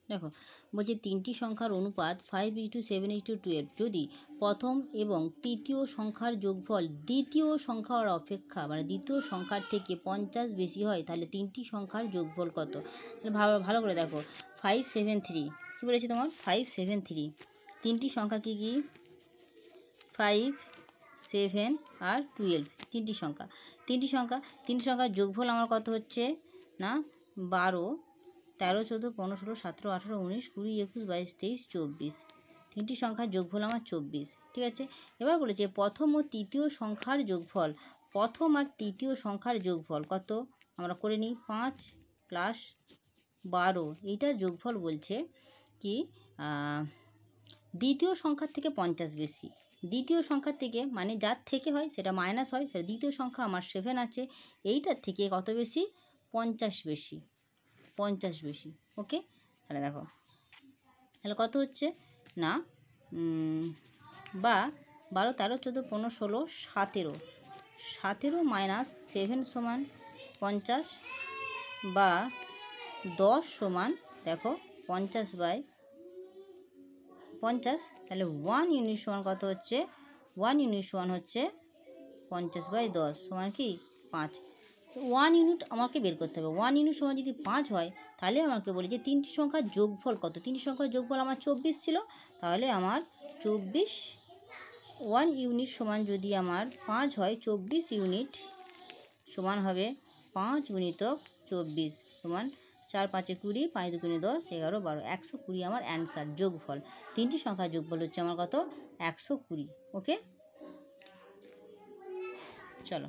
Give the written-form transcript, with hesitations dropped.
দেখো বলছে তিনটি সংখ্যার অনুপাত 5:7:12 যদি প্রথম এবং তৃতীয় সংখ্যার যোগফল দ্বিতীয় সংখ্যার অপেক্ষা মানে দ্বিতীয় সংখ্যার থেকে 50 বেশি হয় তাহলে তিনটি সংখ্যার যোগফল কত। ভালো ভালো করে দেখো 573 কী বলেছে তোমার 573 তিনটি সংখ্যা কী কী 5, 7 আর 12 তিনটি সংখ্যার যোগফল আমার কত হচ্ছে না 12, 13, 14, 15, 16, 17, 18, 19, 20, 21, 22, 23, 24 তিনটি সংখ্যার যোগফল আমার 24। ঠিক আছে, এবার বলেছে প্রথম ও তৃতীয় সংখ্যার যোগফল প্রথম আর তৃতীয় সংখ্যার যোগফল কত আমরা করে নিই 5 + 12 এইটার যোগফল বলছে কি দ্বিতীয় সংখ্যার থেকে 50 বেশি। দ্বিতীয় সংখ্যার থেকে মানে যার থেকে হয় সেটা মাইনাস হয়, সেটা দ্বিতীয় সংখ্যা আমার 7 আছে, এইটার থেকে কত বেশি 50 বেশি 50 বেশি। ওকে, তাহলে দেখো তাহলে কত হচ্ছে না বা 12, 13, 14, 15, 16, 17 - 7 সমান 50 বা 10 সমান দেখো 50/50 তাহলে 1 ইউনিট সমান কত হচ্ছে 1 ইউনিট সমান হচ্ছে 50/10 সমান কি 5। 1 ইউনিট আমাকে বের করতে হবে। 1 ইউনিট সমান যদি 5 হয় তাহলে আমাকে বলি যে তিনটি সংখ্যার যোগফল কত। তিনটি সংখ্যার যোগফল আমার 24 ছিল, তাহলে আমার 24 1 ইউনিট সমান যদি আমার 5 হয় 24 ইউনিট সমান হবে 5 × 24 সমান 4 × 5 = 20, 5 × 2 = 10, 11, 12 120 আমার অ্যান্সার যোগফল। তিনটি সংখ্যার যোগফল হচ্ছে আমার কত 120। ওকে, চলো।